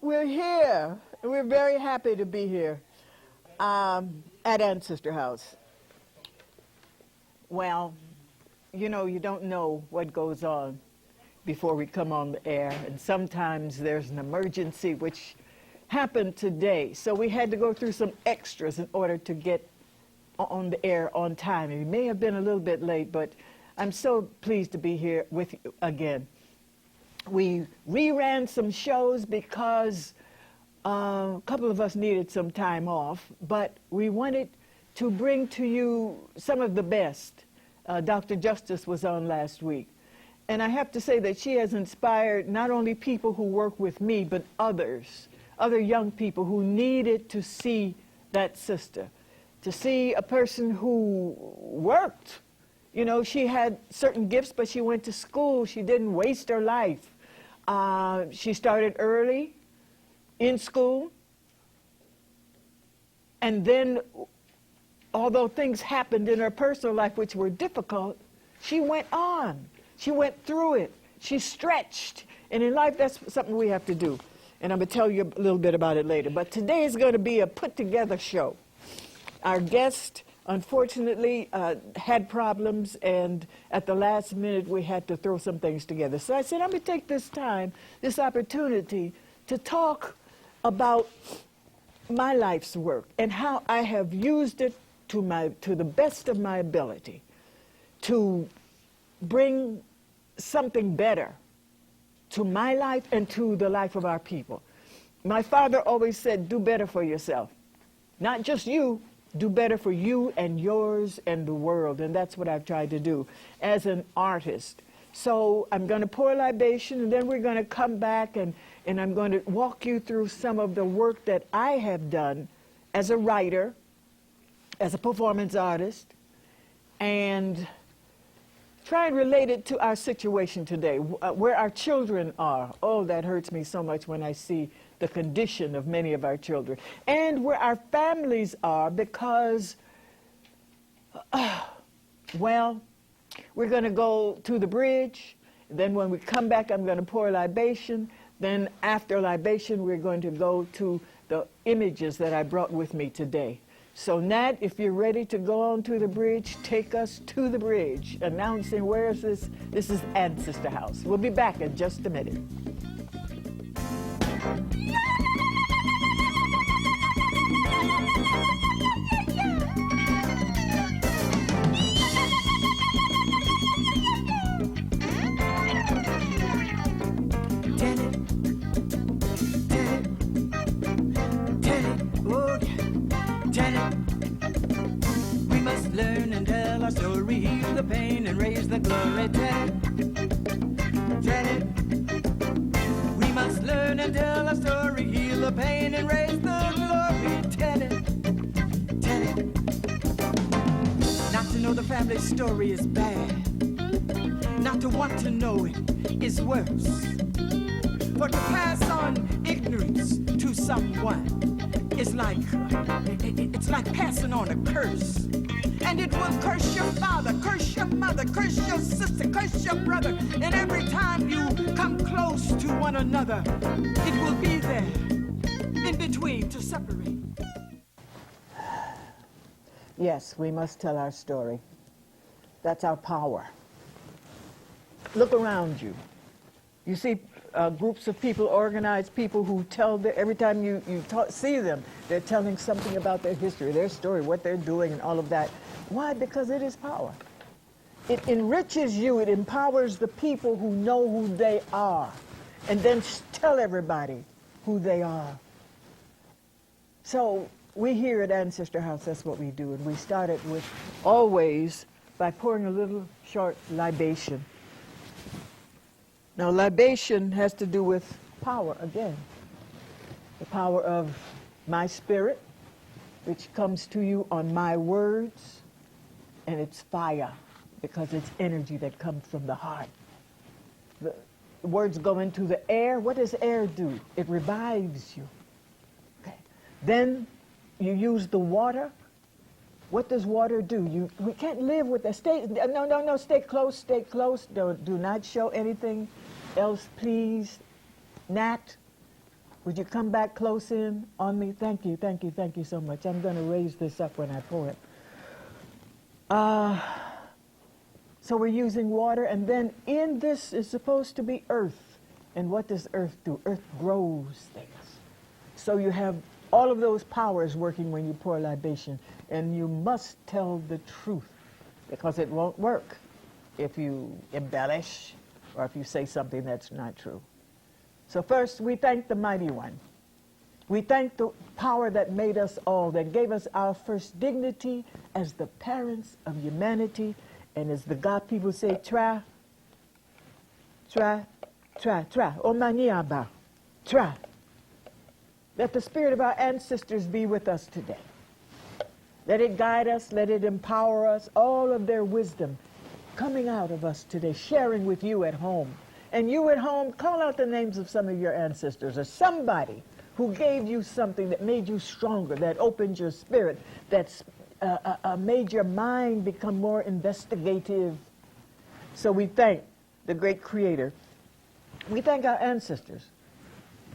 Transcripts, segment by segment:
We're here. We're very happy to be here at Ancestor House. Well, you know, you don't know what goes on before we come on the air, and sometimes there's an emergency, which happened today. So we had to go through some extras in order to get on the air on time. It may have been a little bit late, but I'm so pleased to be here with you again. We reran some shows because a couple of us needed some time off, but we wanted to bring to you some of the best. Dr. Justice was on last week. And I have to say that she has inspired not only people who work with me, but others, other young people who needed to see that sister, to see a person who worked. You know, she had certain gifts, but she went to school. She didn't waste her life. She started early in school. And then, although things happened in her personal life which were difficult, she went on. She went through it. She stretched. And in life, that's something we have to do. And I'm going to tell you a little bit about it later. But today is going to be a put-together show. Our guest, unfortunately, had problems, and at the last minute, we had to throw some things together. So I said, I'm going to take this time, this opportunity, to talk about my life's work and how I have used it to the best of my ability to bring something better to my life and to the life of our people. My father always said, do better for yourself. Not just you, do better for you and yours and the world. And that's what I've tried to do as an artist. So I'm going to pour libation, and then we're going to come back and I'm going to walk you through some of the work that I have done as a writer, as a performance artist, and try and relate it to our situation today, where our children are. Oh, that hurts me so much when I see the condition of many of our children. And where our families are, because, well, we're going to go to the bridge. Then when we come back, I'm going to pour libation. Then after libation, we're going to go to the images that I brought with me today. So Nat, if you're ready to go on to the bridge, take us to the bridge, announcing where is this? This is Ancestor House. We'll be back in just a minute. Story, heal the pain and raise the glory. Tell it. We must learn and tell our story, heal the pain and raise the glory. Tell it. Not to know the family story is bad. Not to want to know it is worse. But to pass on ignorance to someone is it's like passing on a curse. And it will curse your father, curse your mother, curse your sister, curse your brother. And every time you come close to one another, it will be there in between to separate. Yes, we must tell our story. That's our power. Look around you. You see groups of people, organized people who tell every time you see them, they're telling something about their history, their story, what they're doing, and all of that. Why? Because it is power. It enriches you. It empowers the people who know who they are, and then tell everybody who they are. So we here at Ancestor House, that's what we do, and we started with always by pouring a little short libation. Now, libation has to do with power again. The power of my spirit, which comes to you on my words, and it's fire, because it's energy that comes from the heart. The words go into the air. What does air do? It revives you. Okay. Then you use the water. What does water do? We can't live with that. Stay close. Do not show anything else, please? Nat, would you come back close in on me? Thank you, thank you, thank you so much. I'm going to raise this up when I pour it. So we're using water, and then in this is supposed to be earth. And what does earth do? Earth grows things. So you have all of those powers working when you pour libation, and you must tell the truth, because it won't work if you embellish or if you say something that's not true. So first, we thank the Mighty One. We thank the power that made us all, that gave us our first dignity as the parents of humanity, and as the God people say, tra, omaniaba, tra. Let the spirit of our ancestors be with us today. Let it guide us, let it empower us, all of their wisdom coming out of us today, sharing with you at home. And you at home, call out the names of some of your ancestors or somebody who gave you something that made you stronger, that opened your spirit, that's made your mind become more investigative. So we thank the great Creator. We thank our ancestors,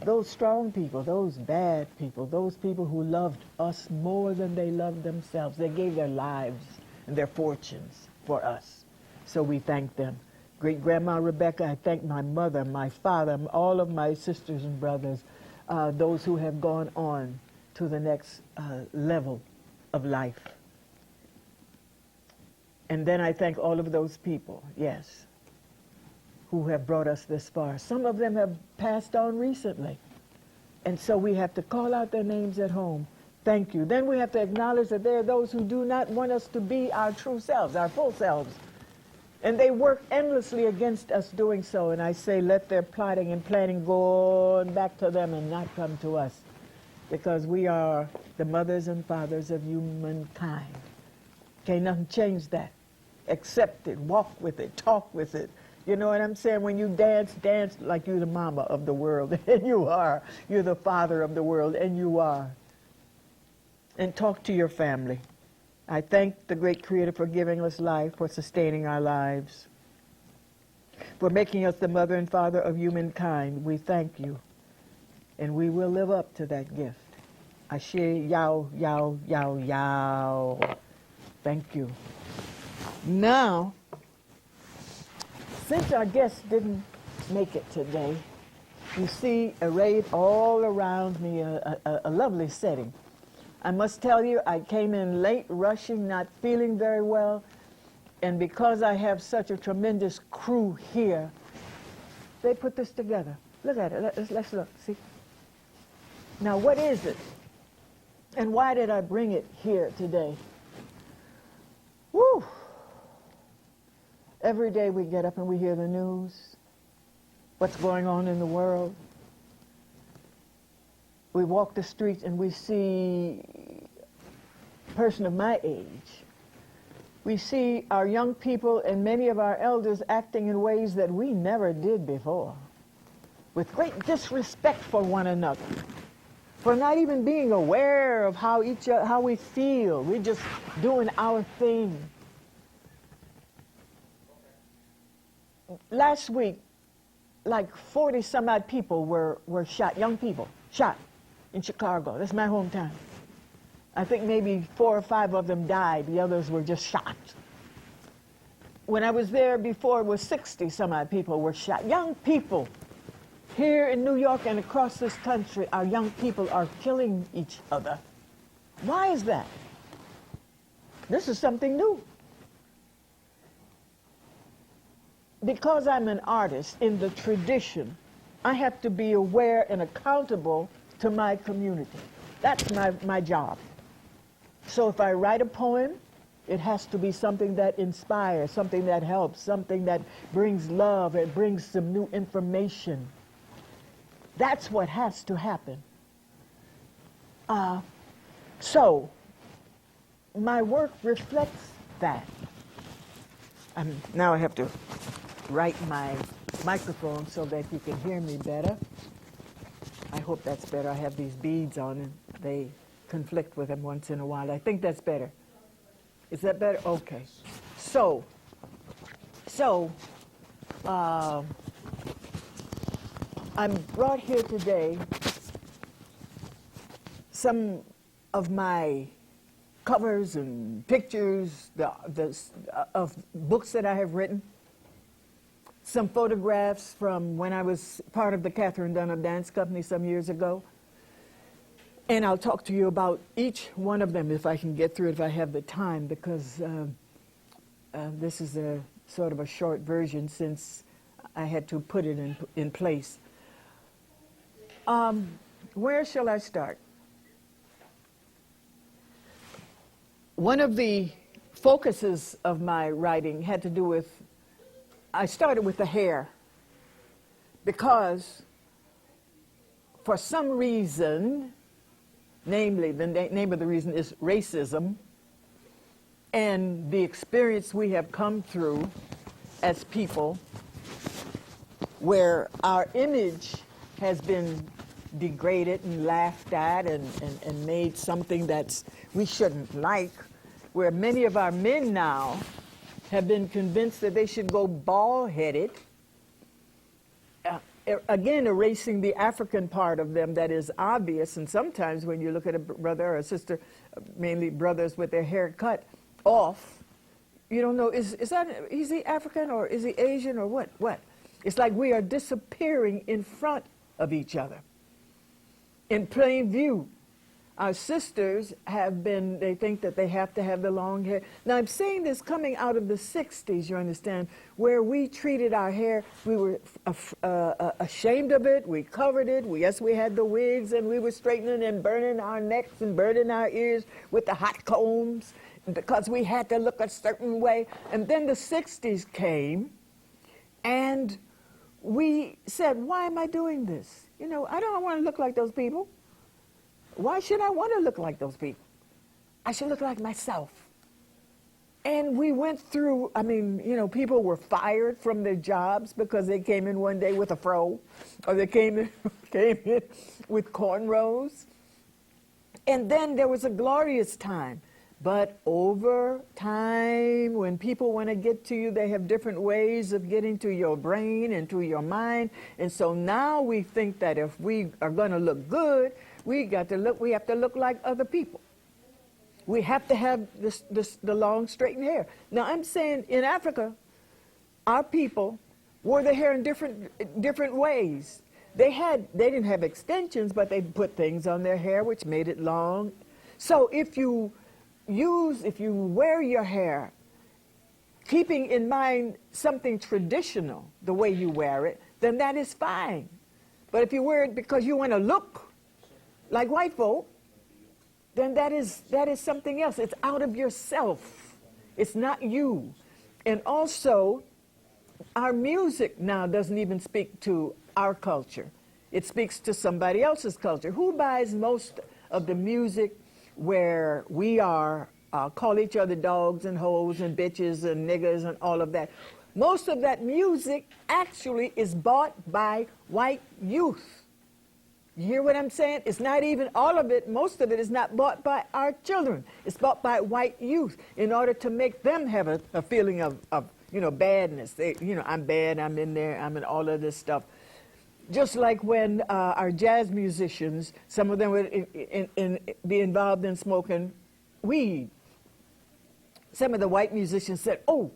those strong people, those bad people, those people who loved us more than they loved themselves. They gave their lives and their fortunes for us. So we thank them. Great-Grandma Rebecca, I thank my mother, my father, all of my sisters and brothers, those who have gone on to the next level of life. And then I thank all of those people, yes, who have brought us this far. Some of them have passed on recently. And so we have to call out their names at home. Thank you. Then we have to acknowledge that there are those who do not want us to be our true selves, our full selves. And they work endlessly against us doing so. And I say, let their plotting and planning go back to them and not come to us. Because we are the mothers and fathers of humankind. Can't nothing change that. Accept it, walk with it, talk with it. You know what I'm saying? When you dance, dance like you're the mama of the world. And you are. You're the father of the world. And you are. And talk to your family. I thank the great Creator for giving us life, for sustaining our lives, for making us the mother and father of humankind. We thank you. And we will live up to that gift. Ashe, yao, yao, yao, yao. Thank you. Now, since our guest didn't make it today, you see arrayed all around me a lovely setting. I must tell you, I came in late, rushing, not feeling very well, and because I have such a tremendous crew here, they put this together. Look at it. Let's look. See? Now, what is it? And why did I bring it here today? Woo! Every day we get up and we hear the news, what's going on in the world. We walk the streets and we see a person of my age. We see our young people and many of our elders acting in ways that we never did before, with great disrespect for one another, for not even being aware of how we feel. We're just doing our thing. Last week, like 40 some odd people were shot, young people, shot in Chicago. That's my hometown. I think maybe 4 or 5 of them died. The others were just shot. When I was there before, it was 60 some odd people were shot. Young people. Here in New York and across this country, our young people are killing each other. Why is that? This is something new. Because I'm an artist in the tradition, I have to be aware and accountable to my community. That's my job. So if I write a poem, it has to be something that inspires, something that helps, something that brings love, it brings some new information. That's what has to happen. So my work reflects that. Now I have to right my microphone so that you can hear me better. I hope that's better. I have these beads on and they conflict with them once in a while. I think that's better. Is that better? Okay. So I'm brought here today some of my covers and pictures of books that I have written, some photographs from when I was part of the Catherine Dunham Dance Company some years ago. And I'll talk to you about each one of them if I can get through it, if I have the time, because this is a sort of a short version since I had to put it in place. Where shall I start? One of the focuses of my writing had to do with, I started with the hair, because for some reason, namely the name of the reason is racism, and the experience we have come through as people, where our image has been degraded and laughed at and made something that we shouldn't like, where many of our men now have been convinced that they should go bald-headed, again erasing the African part of them that is obvious. And sometimes when you look at a brother or a sister, mainly brothers with their hair cut off, you don't know, is he African or is he Asian or what? It's like we are disappearing in front of each other, in plain view. Our sisters they think that they have to have the long hair. Now, I'm saying this coming out of the 60s, you understand, where we treated our hair, we were ashamed of it, we covered it, yes, we had the wigs, and we were straightening and burning our necks and burning our ears with the hot combs because we had to look a certain way. And then the 60s came, and we said, why am I doing this? You know, I don't want to look like those people. Why should I want to look like those people? I should look like myself. And we went through, I mean, you know, people were fired from their jobs because they came in one day with a fro, or they came in with cornrows. And then there was a glorious time. But over time, when people want to get to you, they have different ways of getting to your brain and to your mind. And so now we think that if we are going to look good, we have to look like other people. We have to have the long straightened hair. Now I'm saying in Africa, our people wore their hair in different ways. They didn't have extensions, but they put things on their hair which made it long. So if you wear your hair, keeping in mind something traditional, the way you wear it, then that is fine. But if you wear it because you want to look like white folk, then that is something else. It's out of yourself. It's not you. And also, our music now doesn't even speak to our culture. It speaks to somebody else's culture. Who buys most of the music where we call each other dogs and hoes and bitches and niggas and all of that? Most of that music actually is bought by white youth. You hear what I'm saying? It's not even all of it. Most of it is not bought by our children. It's bought by white youth in order to make them have a feeling of badness. I'm bad, I'm in there, I'm in all of this stuff. Just like when our jazz musicians, some of them would be involved in smoking weed. Some of the white musicians said, oh,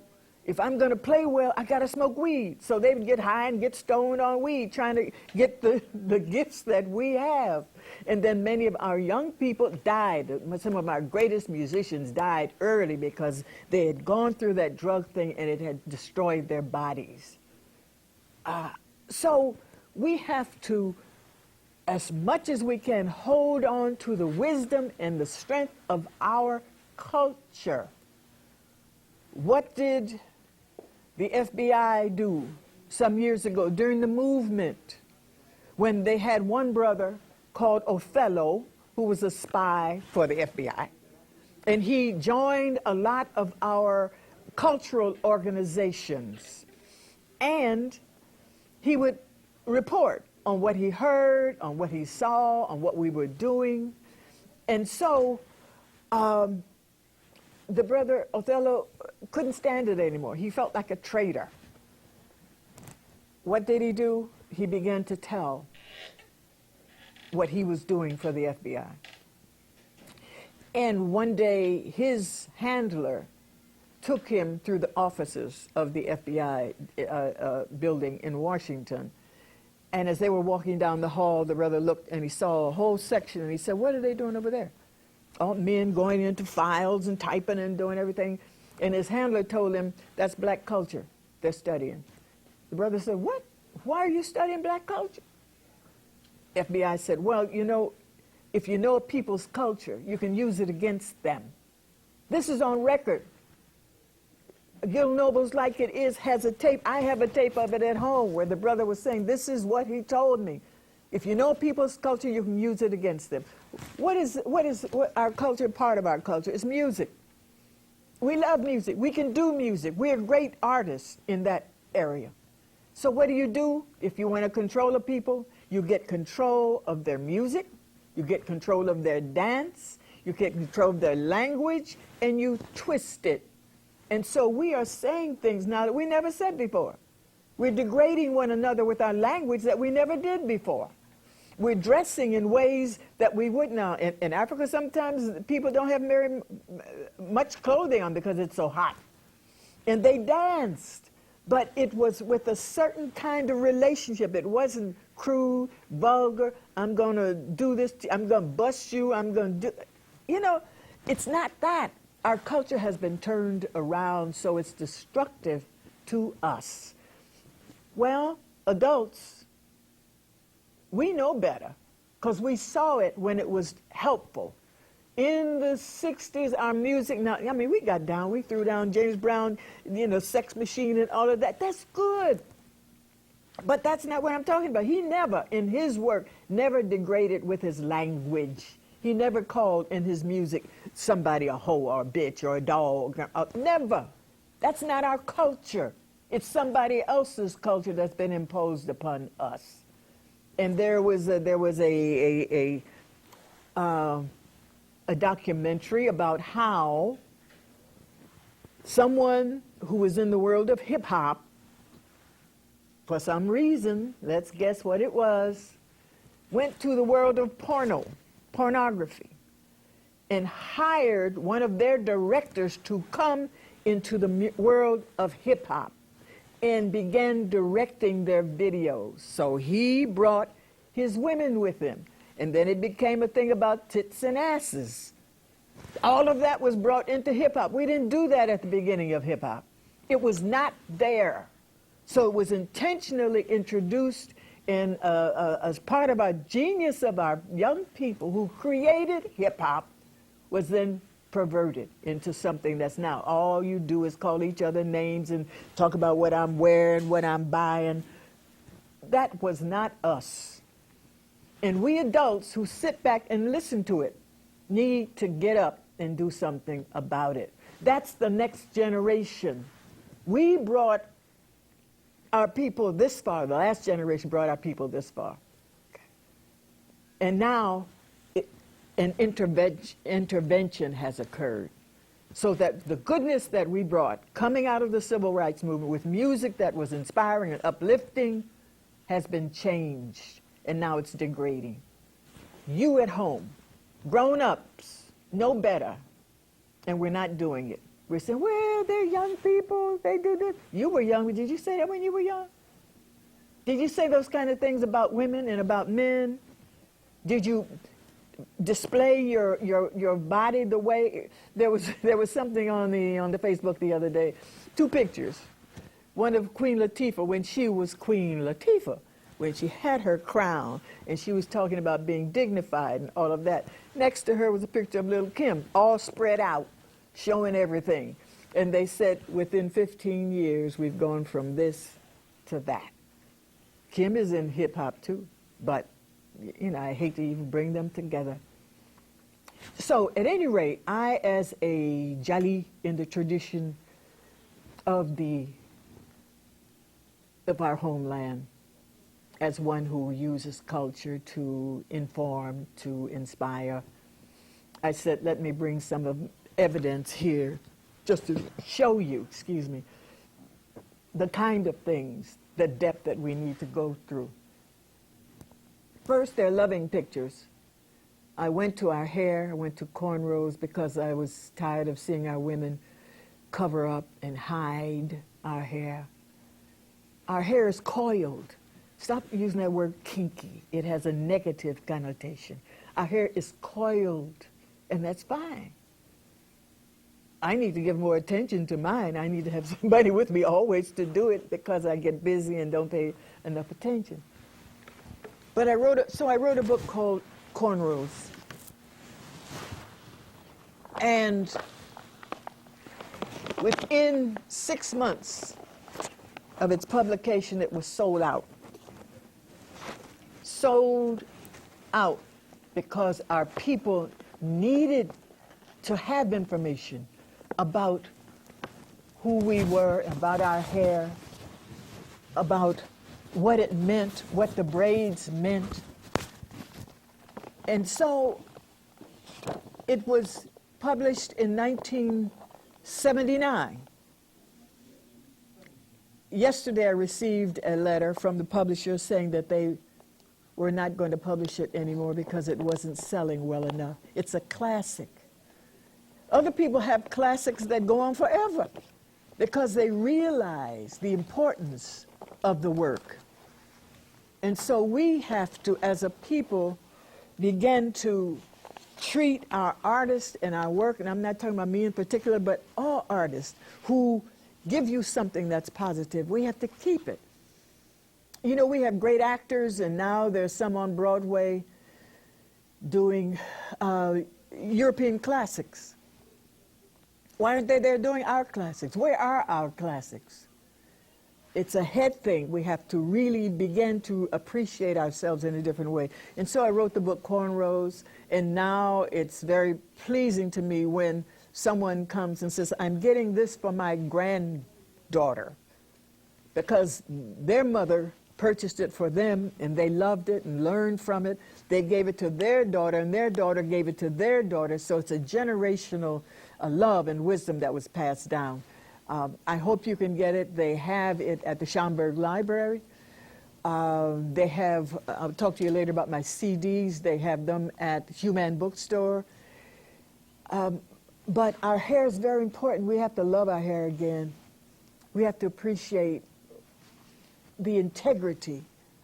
if I'm going to play well, I got to smoke weed. So they would get high and get stoned on weed, trying to get the gifts that we have. And then many of our young people died. Some of our greatest musicians died early because they had gone through that drug thing and it had destroyed their bodies. So we have to, as much as we can, hold on to the wisdom and the strength of our culture. What did the FBI do some years ago during the movement when they had one brother called Othello who was a spy for the FBI? And he joined a lot of our cultural organizations. And he would report on what he heard, on what he saw, on what we were doing. And so the brother Othello couldn't stand it anymore. He felt like a traitor. What did he do? he began to tell what he was doing for the FBI. And one day, his handler took him through the offices of the FBI building in Washington. And as they were walking down the hall, the brother looked and he saw a whole section, and he said, "What are they doing over there?" All men going into files and typing and doing everything. And his handler told him, "That's black culture they're studying." The brother said, "What? Why are you studying black culture?" FBI said, "Well, you know, if you know a people's culture, you can use it against them. This is on record. Gil Nobles Like It Is has a tape. I have a tape of it at home where the brother was saying, this is what he told me. If you know people's culture, you can use it against them. What is our culture? Part of our culture is music. We love music. We can do music. We are great artists in that area. So what do? If you want to control the people, you get control of their music, you get control of their dance, you get control of their language, and you twist it. And so we are saying things now that we never said before. We're degrading one another with our language that we never did before. We're dressing in ways that we would now. In Africa, sometimes people don't have very much clothing on because it's so hot. And they danced, but it was with a certain kind of relationship. It wasn't crude, vulgar, I'm going to do this, I'm going to bust you, I'm going to do... You know, it's not that. Our culture has been turned around, so it's destructive to us. Well, adults, we know better because we saw it when it was helpful. In the 60s, our music, now, I mean, we got down, we threw down James Brown, you know, Sex Machine and all of that. That's good. But that's not what I'm talking about. He never, in his work, never degraded with his language. He never called in his music somebody a hoe or a bitch or a dog. Never. That's not our culture. It's somebody else's culture that's been imposed upon us. And there was a documentary about how someone who was in the world of hip hop, for some reason, let's guess what it was, went to the world of pornography, and hired one of their directors to come into the world of hip-hop and began directing their videos. So he brought his women with him, and then it became a thing about tits and asses. All of that was brought into hip-hop. We didn't do that at the beginning of hip-hop. It was not there. So it was intentionally introduced and as part of our genius of our young people who created hip-hop was then perverted into something that's now all you do is call each other names and talk about what I'm wearing, what I'm buying. That was not us. And we adults who sit back and listen to it need to get up and do something about it. That's the next generation. We brought our people this far. The last generation brought our people this far. And now an intervention has occurred so that the goodness that we brought coming out of the civil rights movement with music that was inspiring and uplifting has been changed, and now it's degrading. You at home, grown-ups, know better, and we're not doing it. We're saying, well, they're young people, they do this. You were young, but did you say that when you were young? Did you say those kind of things about women and about men? Did you display your body the way? There was something on the Facebook the other day, 2 pictures. One of Queen Latifah when she was Queen Latifah, when she had her crown, and she was talking about being dignified and all of that. Next to her was a picture of little Kim, all spread out, showing everything. And they said within 15 years, we've gone from this to that. Kim is in hip hop too, but you know, I hate to even bring them together. So at any rate, I, as a Jali in the tradition of our homeland, as one who uses culture to inform, to inspire, I said, let me bring some of evidence here just to show you, the kind of things the depth that we need to go through. First, they're loving pictures. I went to our hair, I went to cornrows because I was tired of seeing our women cover up and hide our hair. Our hair is coiled. Stop using that word kinky. It has a negative connotation. Our hair is coiled, and that's fine. I need to give more attention to mine. I need to have somebody with me always to do it because I get busy and don't pay enough attention. But I wrote a book called Cornrows. And within 6 months of its publication, it was sold out. Sold out because our people needed to have information about who we were, about our hair, about what it meant, what the braids meant. And so it was published in 1979. Yesterday I received a letter from the publisher saying that they were not going to publish it anymore because it wasn't selling well enough. It's a classic. Other people have classics that go on forever because they realize the importance of the work. And so we have to, as a people, begin to treat our artists and our work, and I'm not talking about me in particular, but all artists who give you something that's positive. We have to keep it. You know, we have great actors, and now there's some on Broadway doing European classics. Why aren't they there doing our classics? Where are our classics? It's a head thing. We have to really begin to appreciate ourselves in a different way. And so I wrote the book Cornrows, and now it's very pleasing to me when someone comes and says, I'm getting this for my granddaughter, because their mother purchased it for them, and they loved it and learned from it. They gave it to their daughter, and their daughter gave it to their daughter, so it's a generational love and wisdom that was passed down. I hope you can get it. They have it at the Schomburg Library. They have, I'll talk to you later about my CDs. They have them at Human Bookstore. But our hair is very important. We have to love our hair again. We have to appreciate the integrity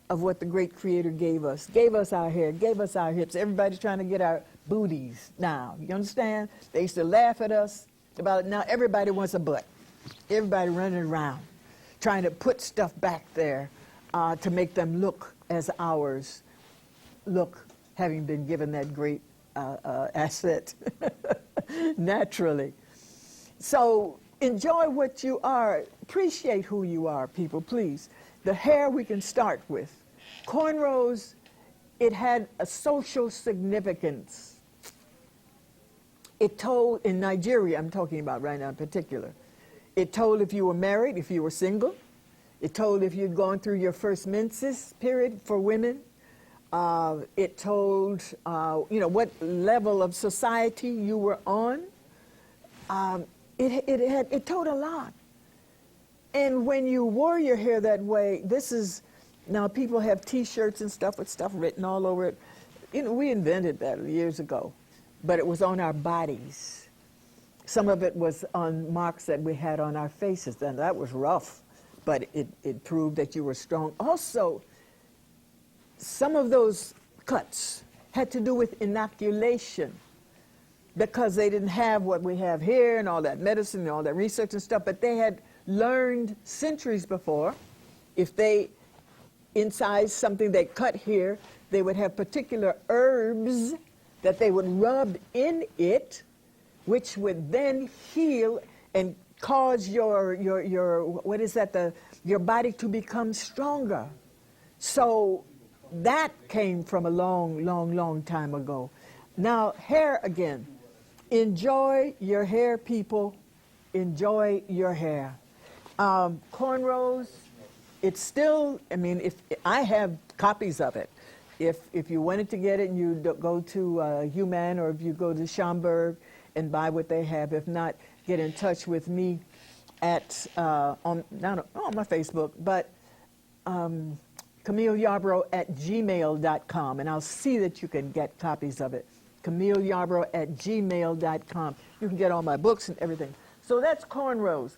of what the great Creator gave us. Gave us our hair, gave us our hips. Everybody's trying to get our booties now. You understand? They used to laugh at us about it. Now everybody wants a butt. Everybody running around trying to put stuff back there to make them look as ours look, having been given that great asset naturally. So enjoy what you are. Appreciate who you are, people, please. The hair we can start with. Cornrows, it had a social significance. It told, in Nigeria, I'm talking about right now in particular, it told if you were married, if you were single. It told if you'd gone through your first menses period for women. It told, what level of society you were on. It told a lot. And when you wore your hair that way, now people have T-shirts and stuff with stuff written all over it. We invented that years ago, but it was on our bodies. Some of it was on marks that we had on our faces, and that was rough, but it proved that you were strong. Also, some of those cuts had to do with inoculation, because they didn't have what we have here and all that medicine and all that research and stuff, but they had learned centuries before, if they incise something they cut here, they would have particular herbs that they would rub in it, which would then heal and cause your body to become stronger. So that came from a long, long, long time ago. Now, hair again. Enjoy your hair, people. Enjoy your hair. Cornrows, it's still, if I have copies of it. If you wanted to get it, and you go to Human, or if you go to Schomburg and buy what they have. If not, get in touch with me at on my Facebook. But Camille Yarbrough at gmail.com, and I'll see that you can get copies of it. Camille Yarbrough at gmail.com. You can get all my books and everything. So that's cornrows.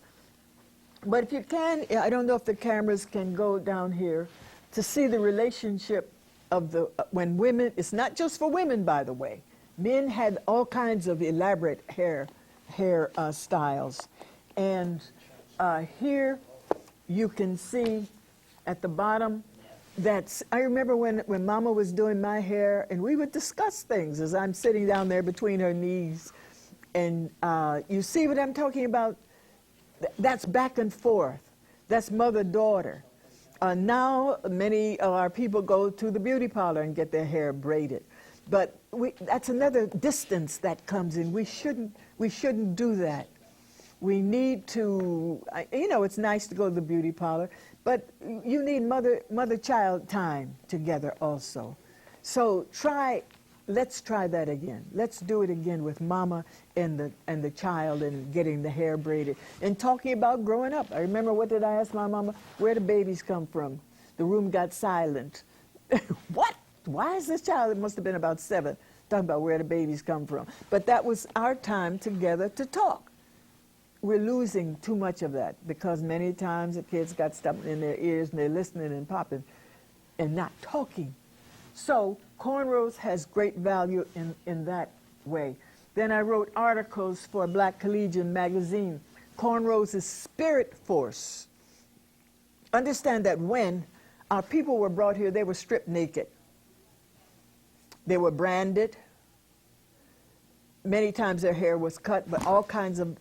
But if you can, I don't know if the cameras can go down here to see the relationship of the, when women, it's not just for women, by the way. Men had all kinds of elaborate hair styles. And here you can see at the bottom, that's, I remember when Mama was doing my hair, and we would discuss things as I'm sitting down there between her knees. And you see what I'm talking about? That's back and forth. That's mother-daughter. Now, many of our people go to the beauty parlor and get their hair braided. But that's another distance that comes in. We shouldn't do that. We need to, you know, it's nice to go to the beauty parlor, but you need mother-child time together also. So let's try that again. Let's do it again with Mama and the child and getting the hair braided and talking about growing up. I remember, what did I ask my Mama? Where do babies come from? The room got silent. What? Why is this child, it must have been about 7, talking about where the babies come from. But that was our time together to talk. We're losing too much of that because many times the kids got stuff in their ears and they're listening and popping and not talking. So cornrows has great value in that way. Then I wrote articles for Black Collegian magazine. Cornrows is spirit force. Understand that when our people were brought here, they were stripped naked. They were branded. Many times their hair was cut, but all kinds of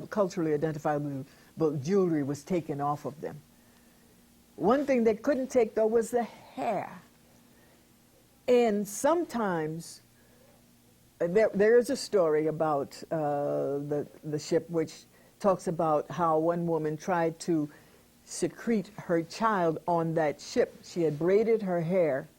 culturally identifiable jewelry was taken off of them. One thing they couldn't take, though, was the hair. And sometimes, there is a story about the ship which talks about how one woman tried to secrete her child on that ship. She had braided her hair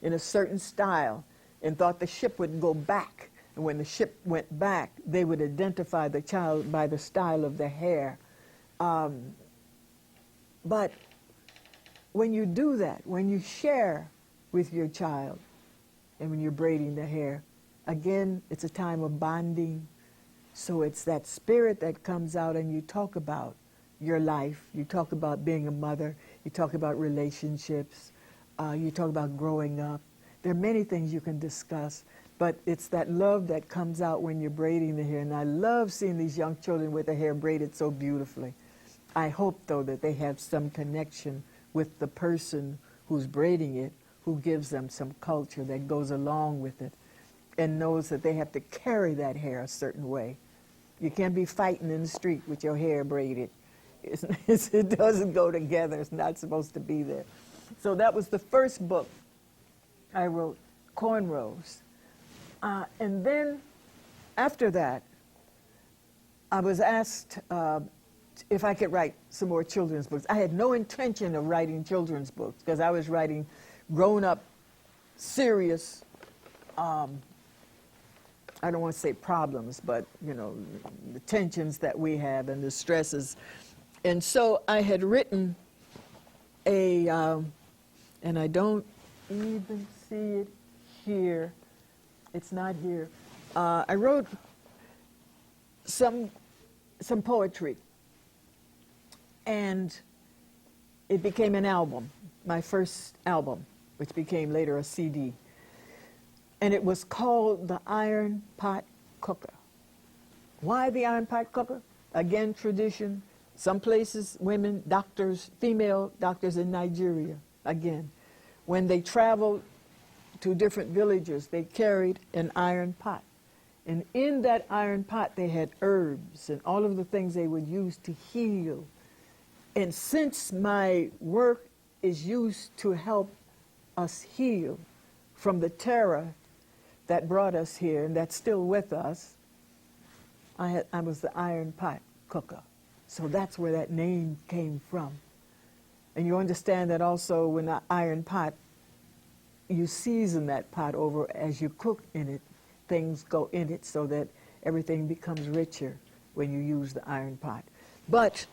in a certain style and thought the ship would go back. And when the ship went back, they would identify the child by the style of the hair. But when you do that, when you share with your child, and when you're braiding the hair, again, it's a time of bonding. So it's that spirit that comes out, and you talk about your life. You talk about being a mother. You talk about relationships. You talk about growing up. There are many things you can discuss, but it's that love that comes out when you're braiding the hair. And I love seeing these young children with their hair braided so beautifully. I hope, though, that they have some connection with the person who's braiding it, who gives them some culture that goes along with it and knows that they have to carry that hair a certain way. You can't be fighting in the street with your hair braided. It doesn't go together. It's not supposed to be there. So that was the first book I wrote, Cornrows. And then after that, I was asked if I could write some more children's books. I had no intention of writing children's books because I was writing grown-up, serious, I don't want to say problems, but, you know, the tensions that we have and the stresses. And so I had written and I don't even see it here. It's not here. I wrote some poetry, and it became an album, my first album, which became later a CD. And it was called The Iron Pot Cooker. Why the Iron Pot Cooker? Again, tradition. Some places, women, doctors, female doctors in Nigeria, again. When they traveled to different villages, they carried an iron pot. And in that iron pot, they had herbs and all of the things they would use to heal. And since my work is used to help us heal from the terror that brought us here and that's still with us, I was the Iron Pot Cooker. So that's where that name came from. And you understand that also when the iron pot, you season that pot over as you cook in it, things go in it so that everything becomes richer when you use the iron pot. But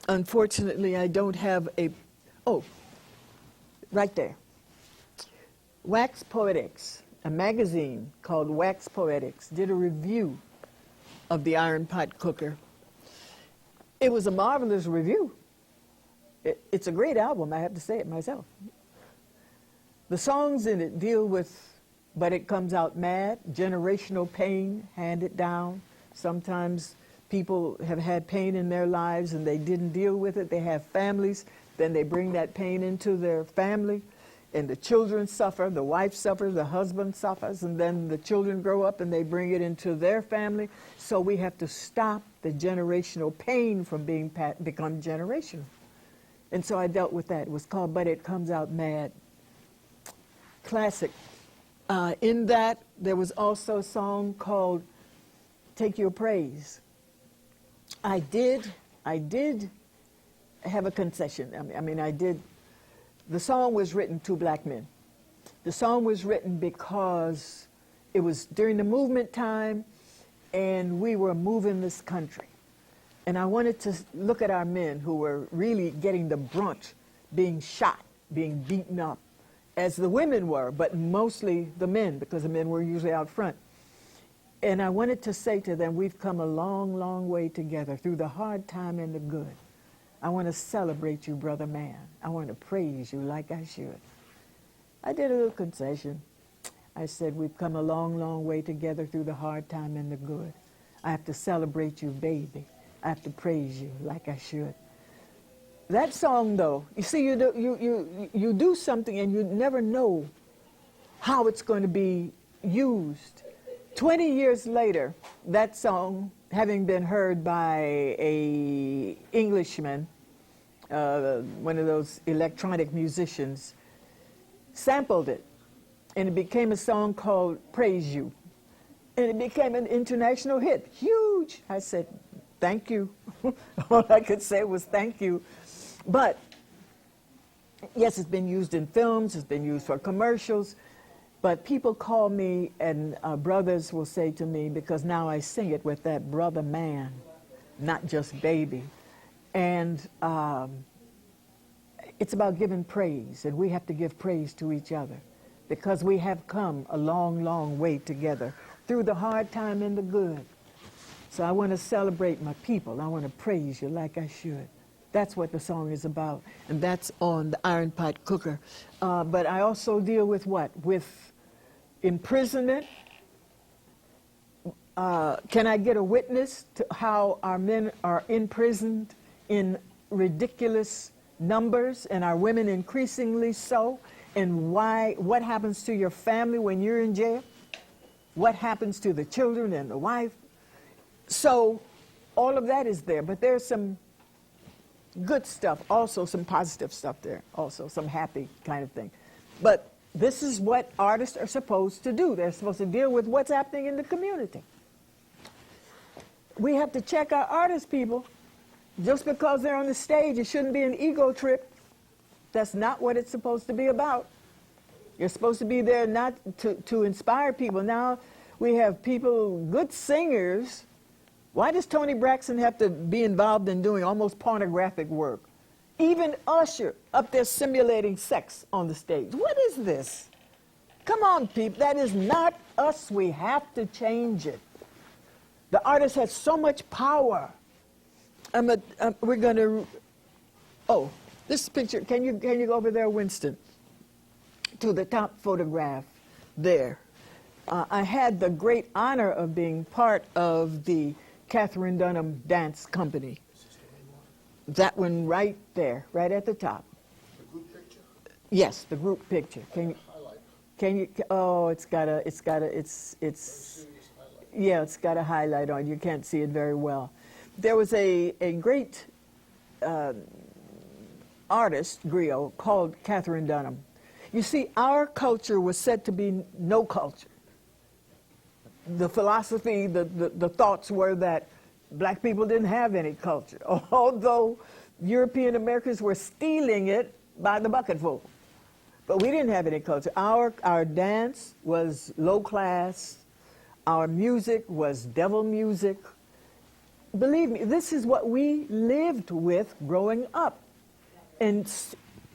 unfortunately, I don't have Oh, right there. Wax Poetics, a magazine called Wax Poetics, did a review of the Iron Pot Cooker. It was a marvelous review. It's a great album, I have to say it myself. The songs in it deal with But It Comes Out Mad, generational pain handed down. Sometimes people have had pain in their lives and they didn't deal with it. They have families, then they bring that pain into their family, and the children suffer, the wife suffers, the husband suffers, and then the children grow up and they bring it into their family. So we have to stop the generational pain from become generational. And so I dealt with that. It was called But It Comes Out Mad. Classic. In that, there was also a song called Take Your Praise. I did have a concession. The song was written to black men. The song was written because it was during the movement time and we were moving this country. And I wanted to look at our men who were really getting the brunt, being shot, being beaten up, as the women were, but mostly the men, because the men were usually out front. And I wanted to say to them, we've come a long, long way together through the hard time and the good. I want to celebrate you, brother man. I want to praise you like I should. I did a little concession. I said, we've come a long, long way together through the hard time and the good. I have to celebrate you, baby. I have to praise you like I should. That song, though, you see, you do something and you never know how it's going to be used. 20 years later, that song, having been heard by a Englishman, one of those electronic musicians, sampled it, and it became a song called Praise You. And it became an international hit, huge. I said, thank you. All I could say was thank you. But, yes, it's been used in films, it's been used for commercials, but people call me, and brothers will say to me, because now I sing it with that brother man, not just baby. And it's about giving praise, and we have to give praise to each other, because we have come a long, long way together through the hard time and the good. So I want to celebrate my people. I want to praise you like I should. That's what the song is about, and that's on the Iron Pot Cooker. But I also deal with what? With imprisonment. Can I get a witness to how our men are imprisoned in ridiculous numbers, and our women increasingly so? And why? What happens to your family when you're in jail? What happens to the children and the wife? So all of that is there, but there's some good stuff, also some positive stuff there, also some happy kind of thing. But this is what artists are supposed to do. They're supposed to deal with what's happening in the community. We have to check our artist people. Just because they're on the stage, it shouldn't be an ego trip. That's not what it's supposed to be about. You're supposed to be there not to inspire people. Now we have people, good singers. Why does Toni Braxton have to be involved in doing almost pornographic work? Even Usher up there simulating sex on the stage. What is this? Come on, people. That is not us. We have to change it. The artist has so much power. We're going to... Oh, this picture. Can you go over there, Winston? To the top photograph there. I had the great honor of being part of the Catherine Dunham Dance Company. That one right there, right at the top. The group picture? Yes, the group picture. Can you, oh, it's got a highlight on. You can't see it very well. There was a great artist, griot, called Catherine Dunham. You see, our culture was said to be no culture. The philosophy, the thoughts were that black people didn't have any culture, although European Americans were stealing it by the bucketful. But we didn't have any culture. Our dance was low class. Our music was devil music. Believe me, this is what we lived with growing up. And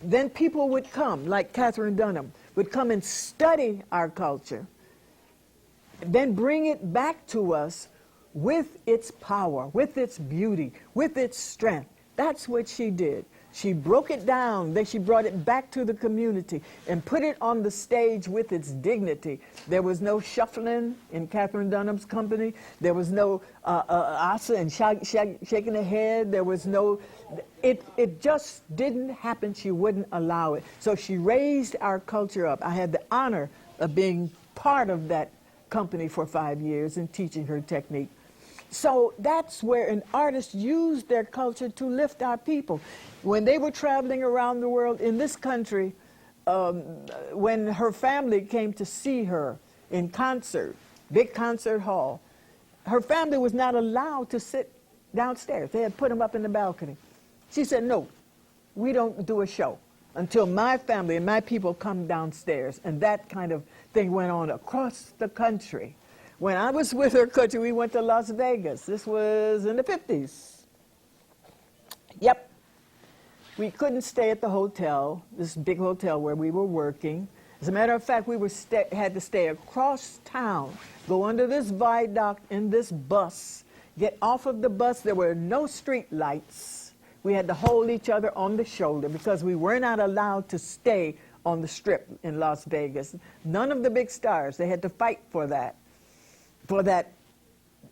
then people would come, like Catherine Dunham, would come and study our culture, then bring it back to us with its power, with its beauty, with its strength. That's what she did. She broke it down, then she brought it back to the community and put it on the stage with its dignity. There was no shuffling in Catherine Dunham's company. There was no asa and shaking the head. There was no, it just didn't happen. She wouldn't allow it. So she raised our culture up. I had the honor of being part of that company for 5 years and teaching her technique. So that's where an artist used their culture to lift our people. When they were traveling around the world in this country, when her family came to see her in concert, big concert hall, her family was not allowed to sit downstairs. They had put them up in the balcony. She said, no, we don't do a show until my family and my people come downstairs. And that kind of thing went on across the country. When I was with her country, we went to Las Vegas. This was in the 50s. Yep. We couldn't stay at the hotel, this big hotel where we were working. As a matter of fact, we had to stay across town, go under this viaduct in this bus, get off of the bus. There were no street lights. We had to hold each other on the shoulder because we were not allowed to stay on the Strip in Las Vegas. None of the big stars, they had to fight for that.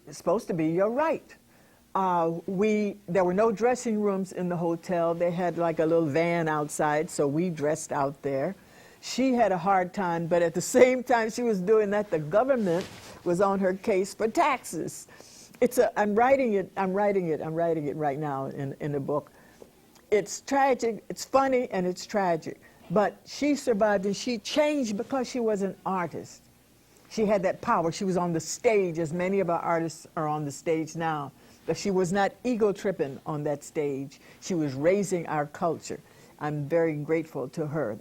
It's supposed to be your right. There were no dressing rooms in the hotel. They had like a little van outside, so we dressed out there. She had a hard time, but at the same time she was doing that, the government was on her case for taxes. I'm writing it right now in the book. It's tragic, it's funny, and it's tragic. But she survived and she changed because she was an artist. She had that power. She was on the stage, as many of our artists are on the stage now. But she was not ego-tripping on that stage. She was raising our culture. I'm very grateful to her,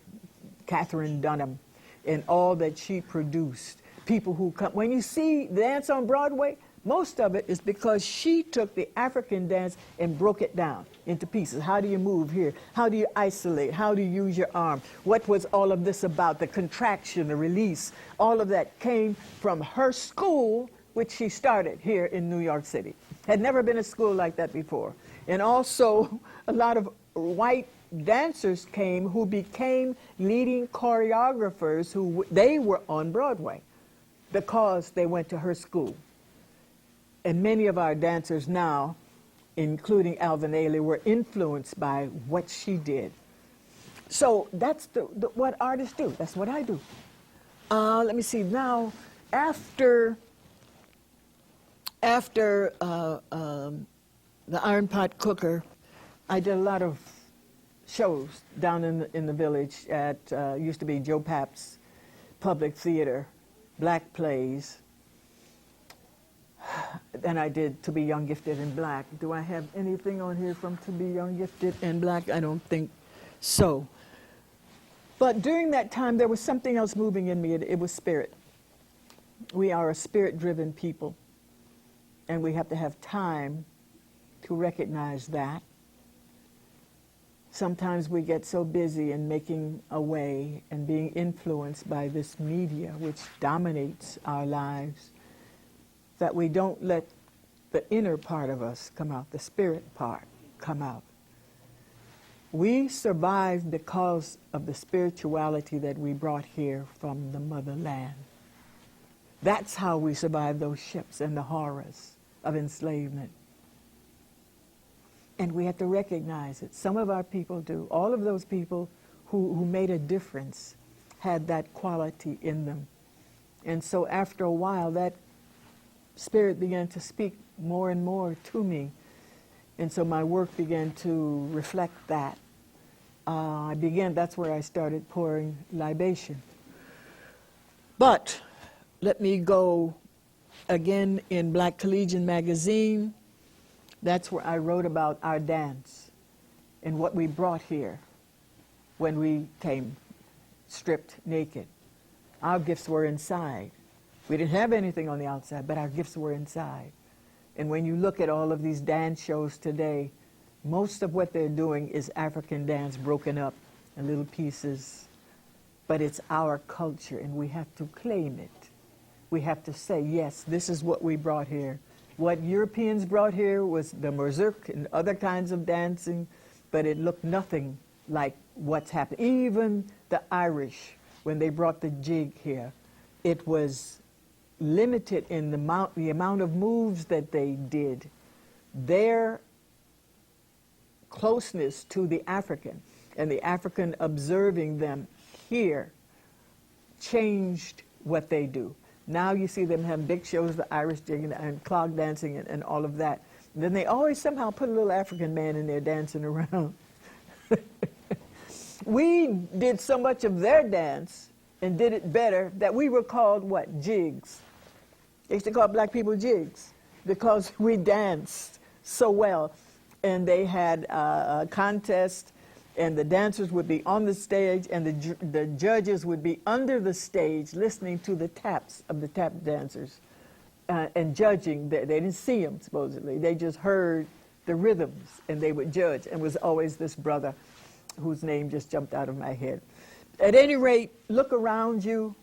Catherine Dunham, and all that she produced. People who come, when you see dance on Broadway, most of it is because she took the African dance and broke it down into pieces. How do you move here? How do you isolate? How do you use your arm? What was all of this about? The contraction, the release, all of that came from her school, which she started here in New York City. Had never been a school like that before. And also a lot of white dancers came who became leading choreographers they were on Broadway because they went to her school. And many of our dancers now, including Alvin Ailey, were influenced by what she did. So that's what artists do. That's what I do. Let me see. Now, after the Iron Pot Cooker, I did a lot of shows down in the village at used to be Joe Papp's Public Theater, black plays. Then I did To Be Young, Gifted, and Black. Do I have anything on here from To Be Young, Gifted, and Black? I don't think so. But during that time, there was something else moving in me. It was spirit. We are a spirit-driven people, and we have to have time to recognize that. Sometimes we get so busy in making a way and being influenced by this media, which dominates our lives, that we don't let the inner part of us come out, the spirit part come out. We survived because of the spirituality that we brought here from the motherland. That's how we survived those ships and the horrors of enslavement. And we have to recognize it. Some of our people do. All of those people who made a difference had that quality in them. And so after a while, that spirit began to speak more and more to me. And so my work began to reflect that. That's where I started pouring libation. But let me go again in Black Collegian magazine. That's where I wrote about our dance and what we brought here when we came stripped naked. Our gifts were inside. We didn't have anything on the outside, but our gifts were inside. And when you look at all of these dance shows today, most of what they're doing is African dance broken up and little pieces, but it's our culture, and we have to claim it. We have to say, yes, this is what we brought here. What Europeans brought here was the mazurk and other kinds of dancing, but it looked nothing like what's happened. Even the Irish, when they brought the jig here, it was limited in the amount of moves that they did. Their closeness to the African and the African observing them here changed what they do. Now you see them having big shows, the Irish jig and clog dancing and all of that. And then they always somehow put a little African man in there dancing around. We did so much of their dance and did it better that we were called what? Jigs. They used to call black people jigs because we danced so well. And they had a contest, and the dancers would be on the stage, and the judges would be under the stage listening to the taps of the tap dancers and judging. They didn't see them, supposedly. They just heard the rhythms, and they would judge. And it was always this brother whose name just jumped out of my head. At any rate, look around you.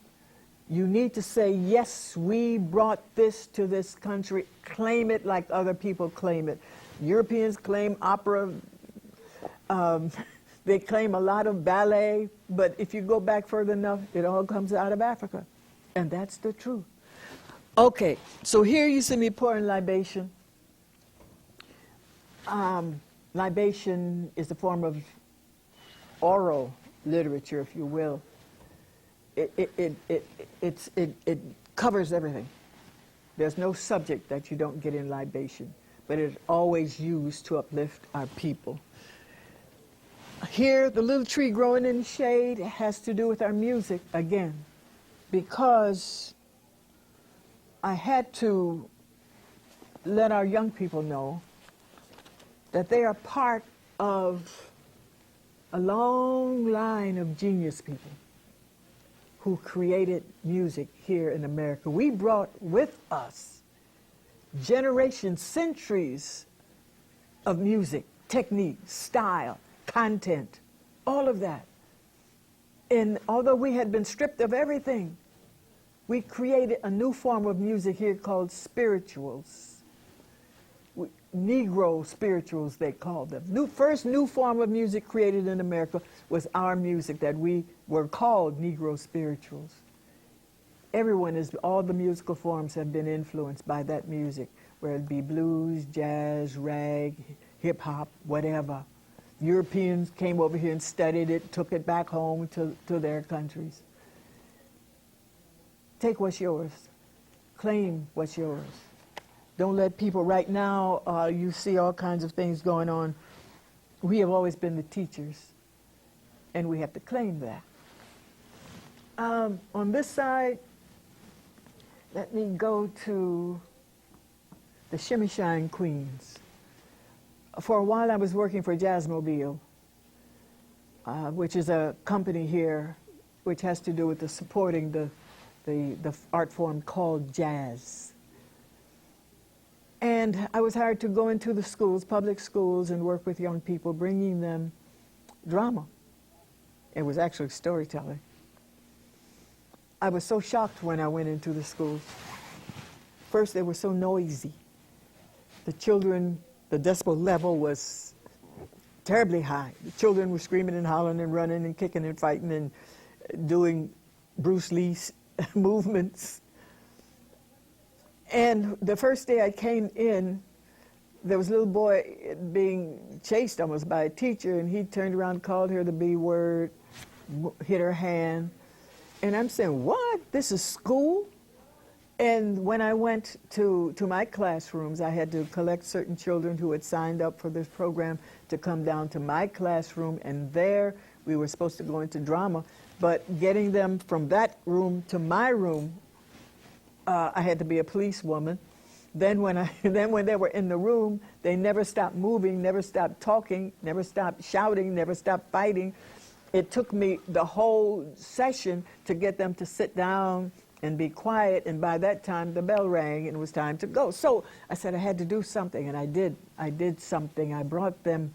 You need to say, yes, we brought this to this country. Claim it like other people claim it. Europeans claim opera. They claim a lot of ballet. But if you go back further enough, it all comes out of Africa. And that's the truth. Okay, so here you see me pouring libation. Libation is a form of oral literature, if you will. It covers everything. There's no subject that you don't get in libation, but it's always used to uplift our people. Here, the little tree growing in the shade has to do with our music again, because I had to let our young people know that they are part of a long line of genius people who created music here in America. We brought with us generations, centuries of music, technique, style, content, all of that. And although we had been stripped of everything, we created a new form of music here called spirituals. Negro spirituals, they called them. First new form of music created in America was our music that we were called Negro spirituals. All the musical forms have been influenced by that music, whether it be blues, jazz, rag, hip hop, whatever. Europeans came over here and studied it, took it back home to their countries. Take what's yours. Claim what's yours. Don't let people right now, you see all kinds of things going on. We have always been the teachers, and we have to claim that. On this side, let me go to the Shimmy Shine Queens. For a while I was working for Jazzmobile, which is a company here which has to do with the supporting the art form called jazz. And I was hired to go into the schools, public schools, and work with young people, bringing them drama. It was actually storytelling. I was so shocked when I went into the schools. First, they were so noisy. The children, the decibel level was terribly high. The children were screaming and hollering and running and kicking and fighting and doing Bruce Lee's movements. And the first day I came in, there was a little boy being chased almost by a teacher, and he turned around, called her the B word, hit her hand. And I'm saying, what? This is school? And when I went to my classrooms, I had to collect certain children who had signed up for this program to come down to my classroom, and there we were supposed to go into drama. But getting them from that room to my room, I had to be a policewoman. Then when they were in the room, they never stopped moving, never stopped talking, never stopped shouting, never stopped fighting. It took me the whole session to get them to sit down and be quiet, and by that time the bell rang and it was time to go. So I said I had to do something, and I did something. I brought them,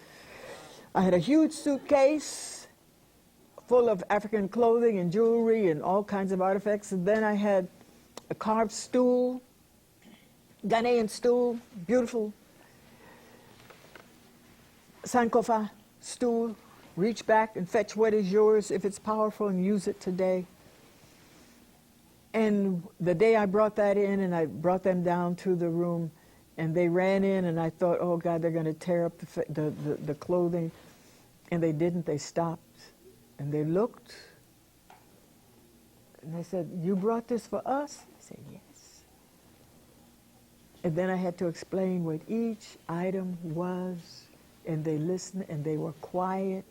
I had a huge suitcase full of African clothing and jewelry and all kinds of artifacts. And then I had a carved stool, Ghanaian stool, beautiful Sankofa stool. Reach back and fetch what is yours if it's powerful and use it today. And the day I brought that in and I brought them down to the room and they ran in and I thought, oh God, they're going to tear up the clothing. And they didn't. They stopped and they looked and they said, you brought this for us? I said, yes. And then I had to explain what each item was, and they listened and they were quiet.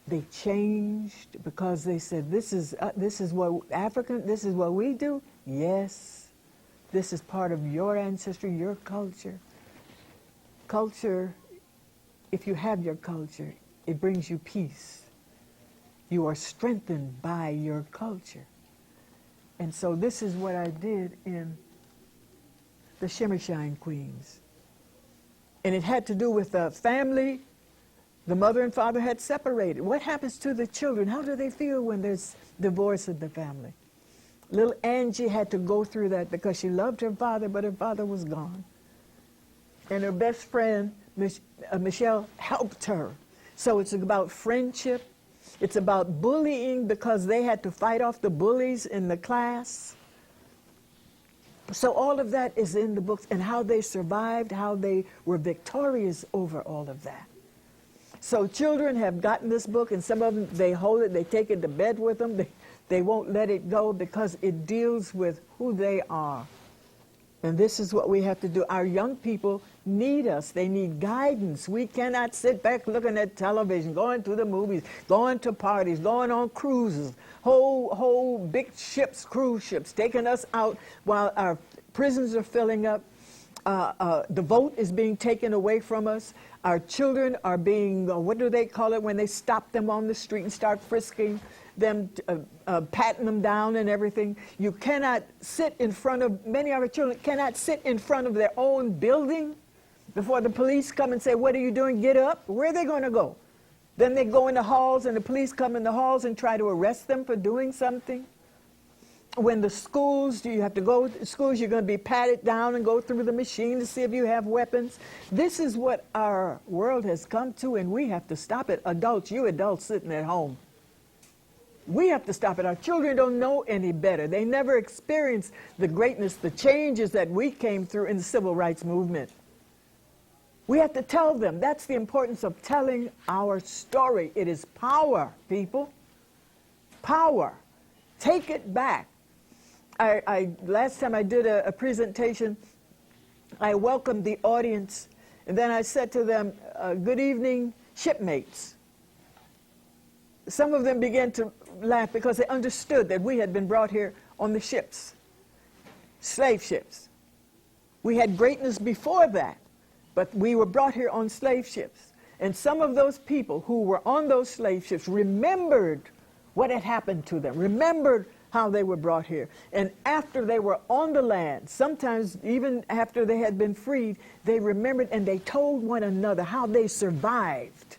They changed because they said, this is what African, this is what we do? Yes. This is part of your ancestry, your culture. Culture, if you have your culture, it brings you peace. You are strengthened by your culture. And so this is what I did in the Shimmershine Queens. And it had to do with the family. The mother and father had separated. What happens to the children? How do they feel when there's divorce in the family? Little Angie had to go through that because she loved her father, but her father was gone. And her best friend, Michelle, helped her. So it's about friendship. It's about bullying because they had to fight off the bullies in the class. So all of that is in the books, and how they survived, how they were victorious over all of that. So children have gotten this book, and some of them, they hold it, they take it to bed with them. They won't let it go because it deals with who they are. And this is what we have to do. Our young people need us. They need guidance. We cannot sit back looking at television, going to the movies, going to parties, going on cruises, whole big ships, cruise ships, taking us out while our prisons are filling up. The vote is being taken away from us. Our children are being, what do they call it when they stop them on the street and start frisking them, patting them down and everything. You cannot sit in front of, many of our children cannot sit in front of their own building before the police come and say, what are you doing? Get up. Where are they going to go? Then they go in the halls and the police come in the halls and try to arrest them for doing something. When the schools, you have to go to schools, you're going to be patted down and go through the machine to see if you have weapons. This is what our world has come to, and we have to stop it. Adults, you adults sitting at home, we have to stop it. Our children don't know any better. They never experienced the greatness, the changes that we came through in the civil rights movement. We have to tell them. That's the importance of telling our story. It is power, people. Power. Take it back. Last time I did a presentation, I welcomed the audience, and then I said to them, good evening, shipmates. Some of them began to laugh because they understood that we had been brought here on the ships, slave ships. We had greatness before that, but we were brought here on slave ships. And some of those people who were on those slave ships remembered what had happened to them, remembered how they were brought here. And after they were on the land, sometimes even after they had been freed, they remembered and they told one another how they survived.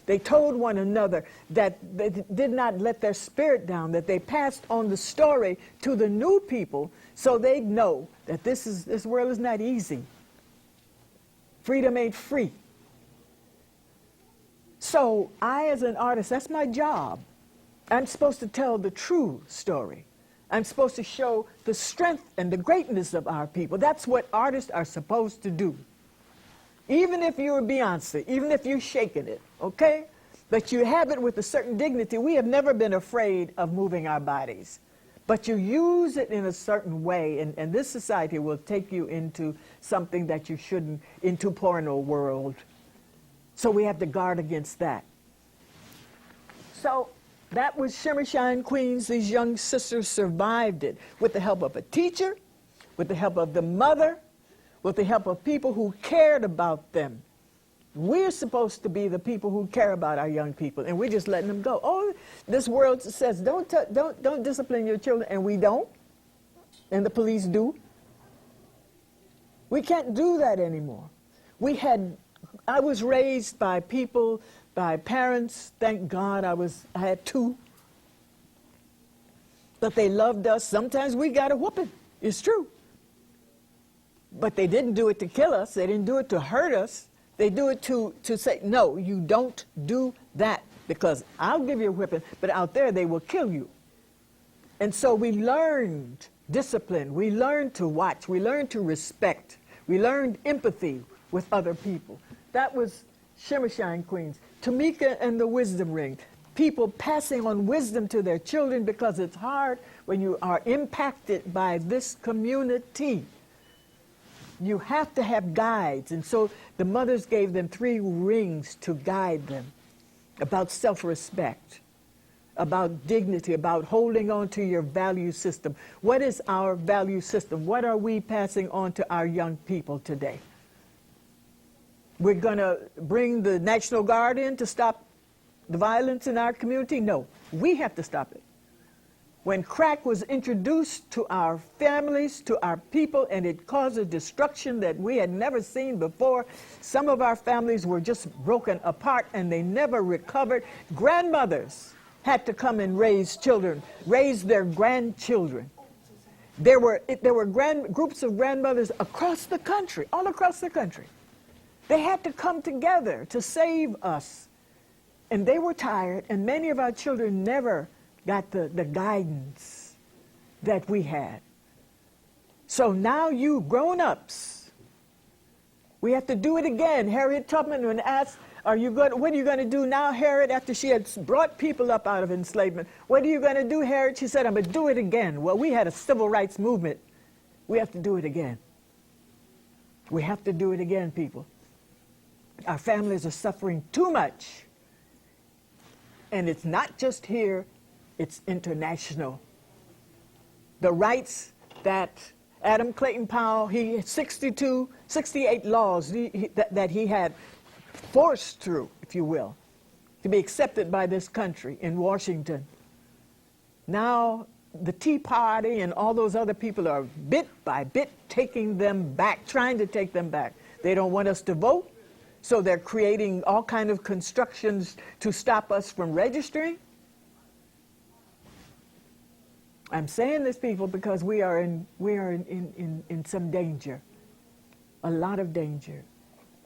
They told one another that they did not let their spirit down, that they passed on the story to the new people so they'd know that this world is not easy. Freedom ain't free. So I, as an artist, that's my job. I'm supposed to tell the true story. I'm supposed to show the strength and the greatness of our people. That's what artists are supposed to do. Even if you're Beyonce, even if you're shaking it, okay? But you have it with a certain dignity. We have never been afraid of moving our bodies. But you use it in a certain way, and this society will take you into something that you shouldn't, into porno world. So we have to guard against that. So that was Shimmershine Queens. These young sisters survived it with the help of a teacher, with the help of the mother, with the help of people who cared about them. We're supposed to be the people who care about our young people, and we're just letting them go. Oh, this world says, don't discipline your children, and we don't, and the police do. We can't do that anymore. I was raised by people by parents. Thank God I had two. But they loved us. Sometimes we got a whooping. It's true. But they didn't do it to kill us. They didn't do it to hurt us. They do it to say, no, you don't do that, because I'll give you a whipping, but out there they will kill you. And so we learned discipline. We learned to watch. We learned to respect. We learned empathy with other people. That was Shimmershine Queens. Tamika and the Wisdom Ring. People passing on wisdom to their children, because it's hard when you are impacted by this community. You have to have guides. And so the mothers gave them 3 rings to guide them about self-respect, about dignity, about holding on to your value system. What is our value system? What are we passing on to our young people today? We're going to bring the National Guard in to stop the violence in our community? No, we have to stop it. When crack was introduced to our families, to our people, and it caused a destruction that we had never seen before, some of our families were just broken apart and they never recovered. Grandmothers had to come and raise children, raise their grandchildren. There were groups of grandmothers across the country, all across the country. They had to come together to save us. And they were tired, and many of our children never got the guidance that we had. So now you grown-ups, we have to do it again. Harriet Tubman, when asked, what are you going to do now, Harriet, after she had brought people up out of enslavement? What are you going to do, Harriet? She said, I'm going to do it again. Well, we had a civil rights movement. We have to do it again. We have to do it again, people. Our families are suffering too much. And it's not just here, it's international. The rights that Adam Clayton Powell, he had 68 laws that he had forced through, if you will, to be accepted by this country in Washington. Now the Tea Party and all those other people are bit by bit taking them back, trying to take them back. They don't want us to vote, so they're creating all kinds of constructions to stop us from registering. I'm saying this, people, because we are in some danger, a lot of danger,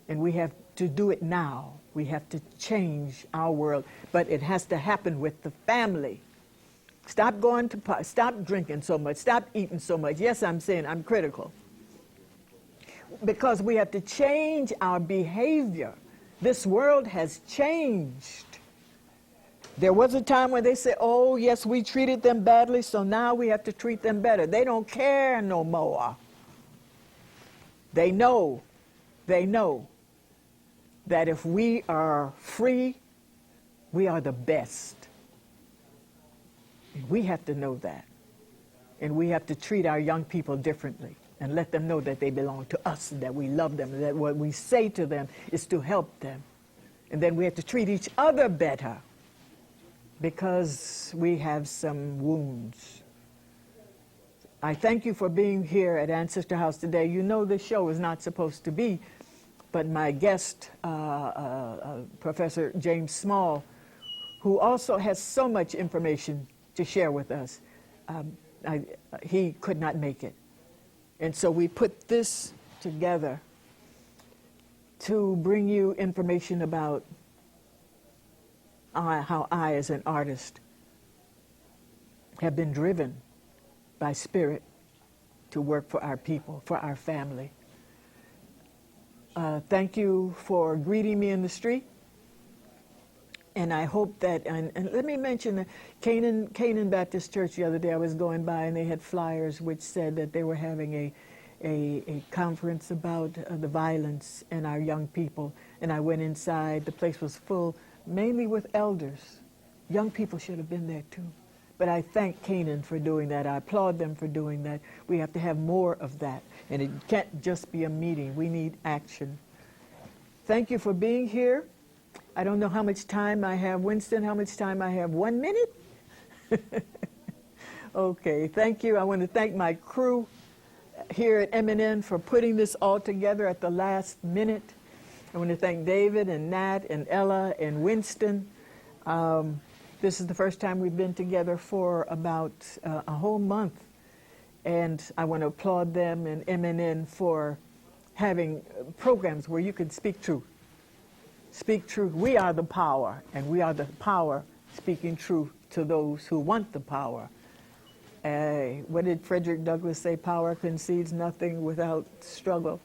and we have to do it now. We have to change our world, but it has to happen with the family. Stop stop drinking so much, stop eating so much. Yes, I'm saying I'm critical, because we have to change our behavior. This world has changed. There was a time when they said, oh, yes, we treated them badly, so now we have to treat them better. They don't care no more. They know that if we are free, we are the best. And we have to know that. And we have to treat our young people differently and let them know that they belong to us and that we love them and that what we say to them is to help them. And then we have to treat each other better, because we have some wounds. I thank you for being here at Ancestor House today. You know this show is not supposed to be, but my guest, Professor James Small, who also has so much information to share with us, he could not make it. And so we put this together to bring you information about how I, as an artist, have been driven by spirit to work for our people, for our family. Thank you for greeting me in the street. And I hope that, and let me mention Canaan Baptist Church the other day. I was going by and they had flyers which said that they were having a conference about the violence in our young people. And I went inside. The place was full, mainly with elders. Young people should have been there too. But I thank Canaan for doing that. I applaud them for doing that. We have to have more of that. And it can't just be a meeting. We need action. Thank you for being here. I don't know how much time I have. Winston, how much time I have? 1 minute? Okay, thank you. I want to thank my crew here at MNN for putting this all together at the last minute. I want to thank David and Nat and Ella and Winston. This is the first time we've been together for about a whole month. And I want to applaud them and MNN for having programs where you can speak truth. Speak truth. We are the power, and we are the power speaking truth to those who want the power. What did Frederick Douglass say? Power concedes nothing without struggle.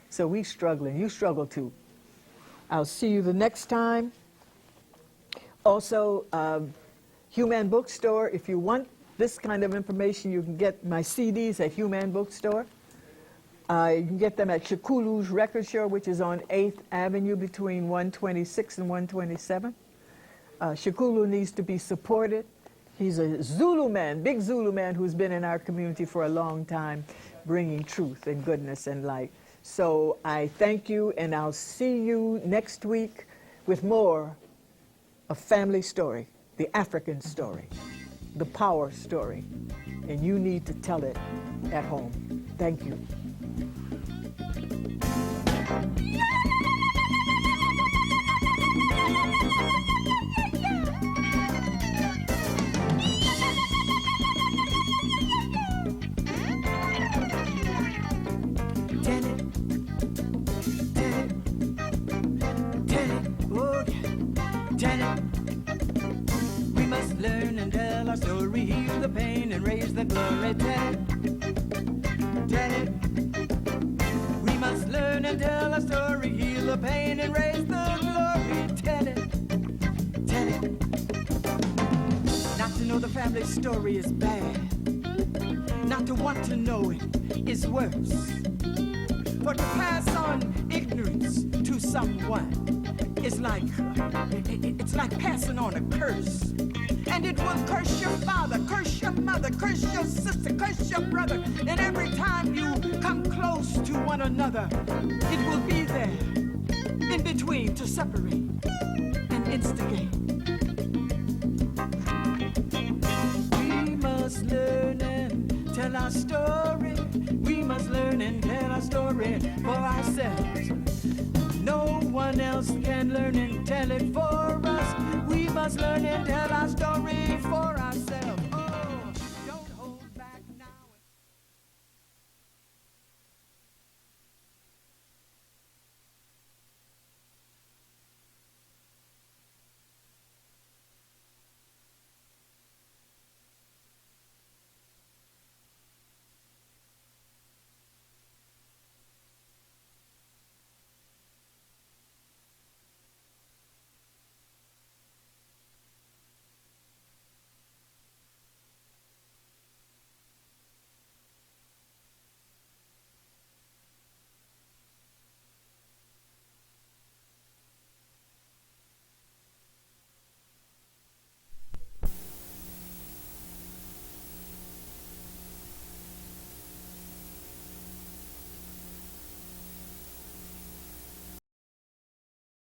So we struggling. You struggle too. I'll see you the next time. Also, Human Bookstore. If you want this kind of information, you can get my CDs at Human Bookstore. You can get them at Shakulu's Record Store, which is on 8th Avenue between 126 and 127. Shakulu needs to be supported. He's a Zulu man, big Zulu man who's been in our community for a long time, bringing truth and goodness and light. So I thank you, and I'll see you next week with more of Family Story, the African story, the power story, and you need to tell it at home. Thank you. Learn and tell our story, heal the pain and raise the glory. Tell it. We must learn and tell our story, heal the pain and raise the glory. Tell it. Not to know the family story is bad. Not to want to know it is worse. For to pass on ignorance to someone is like, it's like passing on a curse. And it will curse your father, curse your mother, curse your sister, curse your brother. And every time you come close to one another, it will be there in between to separate and instigate. We must learn and tell our story. We must learn and tell our story for ourselves. No one else can learn and tell it for us. We must learn and tell our story for